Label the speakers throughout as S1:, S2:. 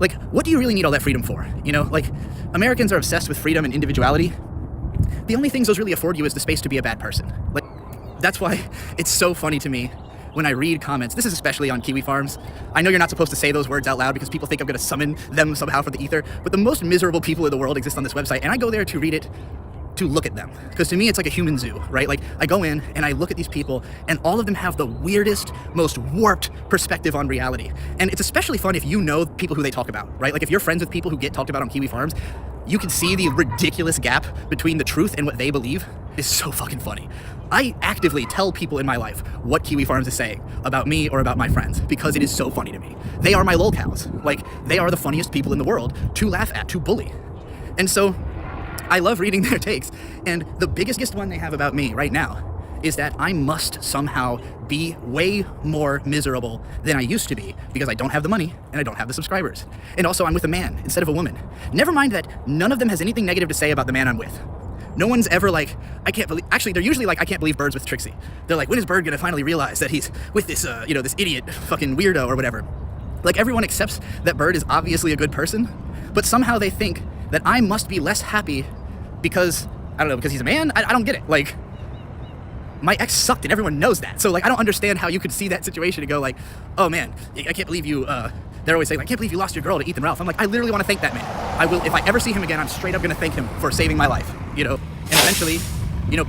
S1: Like, what do you really need all that freedom for? You know, like, Americans are obsessed with freedom and individuality. The only things those really afford you is the space to be a bad person. Like, that's why it's so funny to me when I read comments. This is especially on Kiwifarms. I know you're not supposed to say those words out loud because people think I'm going to summon them somehow from the ether, but the most miserable people in the world exist on this website, and I go there to read it to look at them. Because to me, it's like a human zoo, right? Like, I go in and I look at these people, and all of them have the weirdest, most warped perspective on reality. And it's especially fun if you know people who they talk about, right? Like, if you're friends with people who get talked about on Kiwifarms, you can see the ridiculous gap between the truth and what they believe. Is so fucking funny. I actively tell people in my life what Kiwifarms is saying about me or about my friends because it is so funny to me. They are my lolcows. Like, they are the funniest people in the world to laugh at, to bully. And so I love reading their takes. And the biggest one they have about me right now is that I must somehow be way more miserable than I used to be because I don't have the money and I don't have the subscribers. And also I'm with a man instead of a woman. Never mind that none of them has anything negative to say about the man I'm with. No one's ever like, I can't believe, actually they're usually like, I can't believe Bird's with Trixie. They're like, when is Bird gonna finally realize that he's with this, this idiot fucking weirdo or whatever? Like, everyone accepts that Bird is obviously a good person, but somehow they think that I must be less happy because, I don't know, because he's a man? I don't get it. Like, my ex sucked and everyone knows that. So like, I don't understand how you could see that situation and go like, oh man, I can't believe you, they're always saying, I can't believe you lost your girl to Ethan Ralph. I'm like, I literally want to thank that man. I will, if I ever see him again, I'm straight up going to thank him for saving my life, you know? And eventually,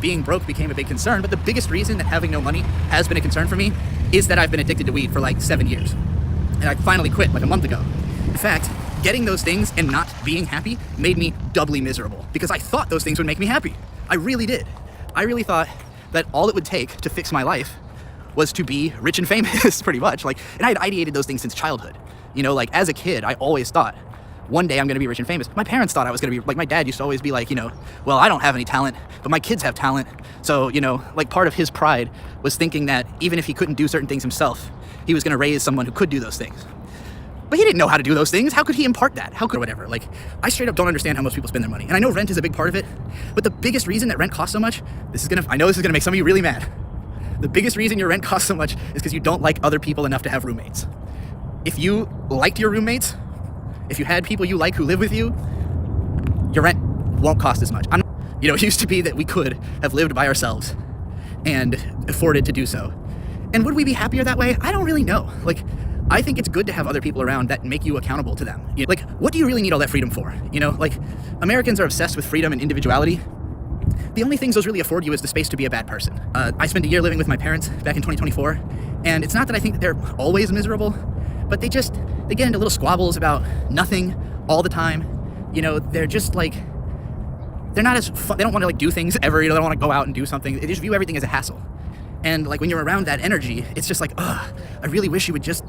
S1: being broke became a big concern, but the biggest reason that having no money has been a concern for me is that I've been addicted to weed for like 7 years. And I finally quit like a month ago. In fact, getting those things and not being happy made me doubly miserable because I thought those things would make me happy. I really did. I really thought that all it would take to fix my life was to be rich and famous, pretty much. Like, and I had ideated those things since childhood. Like, as a kid, I always thought, one day I'm gonna be rich and famous. My parents thought I was gonna be, like, my dad used to always be like, well, I don't have any talent, but my kids have talent. So, like, part of his pride was thinking that even if he couldn't do certain things himself, he was gonna raise someone who could do those things. But he didn't know how to do those things. How could he impart that? How could whatever? Like, I straight up don't understand how most people spend their money. And I know rent is a big part of it, but the biggest reason that rent costs so much, I know this is gonna make some of you really mad. The biggest reason your rent costs so much is because you don't like other people enough to have roommates. If you liked your roommates, if you had people you like who live with you, your rent won't cost as much. It used to be that we could have lived by ourselves and afforded to do so. And would we be happier that way? I don't really know. Like, I think it's good to have other people around that make you accountable to them. Like, what do you really need all that freedom for? Like, Americans are obsessed with freedom and individuality. The only things those really afford you is the space to be a bad person. I spent a year living with my parents back in 2024, and it's not that I think that they're always miserable, but they get into little squabbles about nothing all the time. They're just like, they're not as fun. They don't want to like do things ever. They don't want to go out and do something. They just view everything as a hassle. And like, when you're around that energy, it's just like, ugh, I really wish you would just,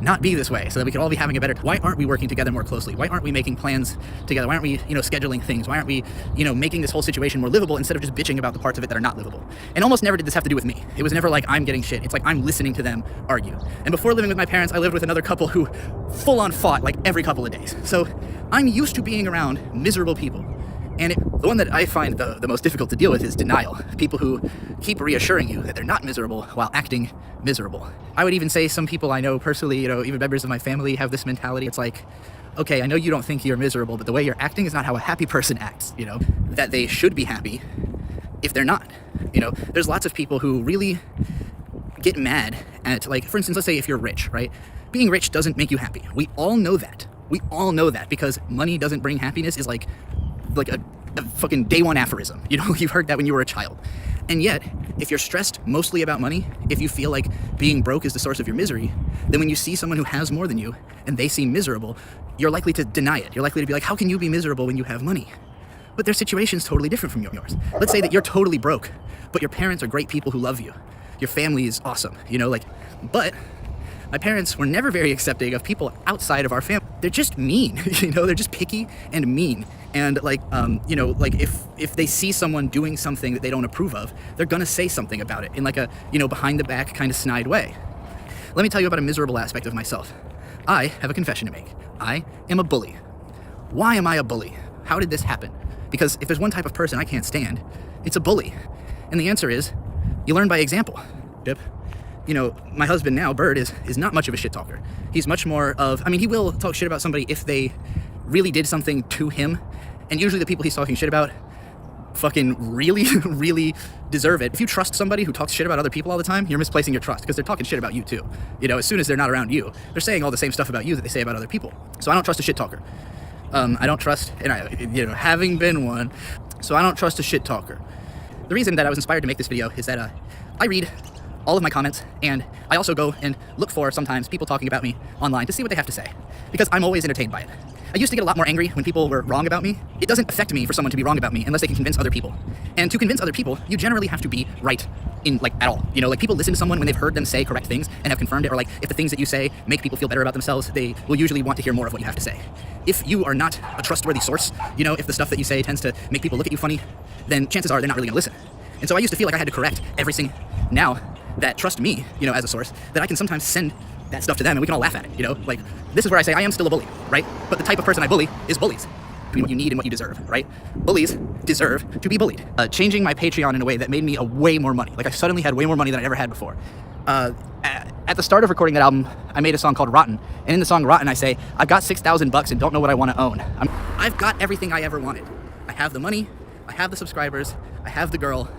S1: not be this way so that we could all be having a better time. Why aren't we working together more closely? Why aren't we making plans together? Why aren't we, scheduling things? Why aren't we, making this whole situation more livable instead of just bitching about the parts of it that are not livable? And almost never did this have to do with me. It was never like I'm getting shit. It's like I'm listening to them argue. And before living with my parents, I lived with another couple who full on fought like every couple of days. So I'm used to being around miserable people. And the one that I find the most difficult to deal with is denial. People who keep reassuring you that they're not miserable while acting miserable. I would even say some people I know personally, even members of my family have this mentality. It's like, okay, I know you don't think you're miserable, but the way you're acting is not how a happy person acts, that they should be happy if they're not. There's lots of people who really get mad at, like, for instance, let's say if you're rich, right? Being rich doesn't make you happy. We all know that. We all know that because money doesn't bring happiness is like a fucking day one aphorism. You've heard that when you were a child. And yet, if you're stressed mostly about money, if you feel like being broke is the source of your misery, then when you see someone who has more than you and they seem miserable, you're likely to deny it. You're likely to be like, how can you be miserable when you have money? But their situation's totally different from yours. Let's say that you're totally broke, but your parents are great people who love you. Your family is awesome, but my parents were never very accepting of people outside of our family. They're just mean, they're just picky and mean. And if they see someone doing something that they don't approve of, they're gonna say something about it in like a, behind the back kind of snide way. Let me tell you about a miserable aspect of myself. I have a confession to make. I am a bully. Why am I a bully? How did this happen? Because if there's one type of person I can't stand, it's a bully. And the answer is, you learn by example. Yep. you know, my husband now, Bird, is not much of a shit talker. He's much more of, I mean, he will talk shit about somebody if they really did something to him, and usually the people he's talking shit about fucking really, really deserve it. If you trust somebody who talks shit about other people all the time, you're misplacing your trust, because they're talking shit about you too. You know, as soon as they're not around you, they're saying all the same stuff about you that they say about other people. So I don't trust a shit talker. I don't trust, and having been one, so I don't trust a shit talker. The reason that I was inspired to make this video is that I read all of my comments, and I also go and look for sometimes people talking about me online to see what they have to say, because I'm always entertained by it. I used to get a lot more angry when people were wrong about me. It doesn't affect me for someone to be wrong about me unless they can convince other people. And to convince other people, you generally have to be right in, like, at all. You know, like, people listen to someone when they've heard them say correct things and have confirmed it, or like, if the things that you say make people feel better about themselves, they will usually want to hear more of what you have to say. If you are not a trustworthy source, you know, if the stuff that you say tends to make people look at you funny, then chances are they're not really gonna listen. And so I used to feel like I had to correct everything. Now that trust me, you know, as a source, that I can sometimes send that stuff to them and we can all laugh at it, you know? Like, this is where I say I am still a bully, right? But the type of person I bully is bullies. Between what you need and what you deserve, right? Bullies deserve to be bullied. Changing my Patreon in a way that made me a way more money. Like, I suddenly had way more money than I ever had before. At the start of recording that album, I made a song called Rotten. And in the song Rotten, I say, I've got $6,000 and don't know what I want to own. I've got everything I ever wanted. I have the money, I have the subscribers, I have the girl.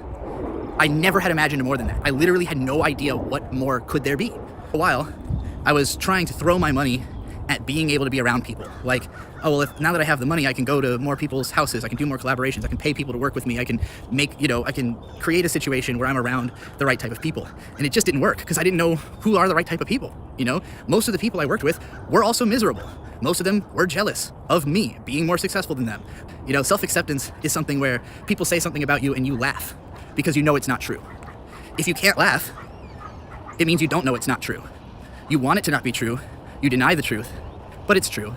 S1: I never had imagined more than that. I literally had no idea what more could there be. For a while, I was trying to throw my money at being able to be around people. Like, oh, well, now that I have the money, I can go to more people's houses, I can do more collaborations, I can pay people to work with me, I can make, you know, I can create a situation where I'm around the right type of people. And it just didn't work, because I didn't know who are the right type of people, you know? Most of the people I worked with were also miserable. Most of them were jealous of me being more successful than them. You know, self-acceptance is something where people say something about you and you laugh, because you know it's not true. If you can't laugh, it means you don't know it's not true. You want it to not be true, you deny the truth, but it's true.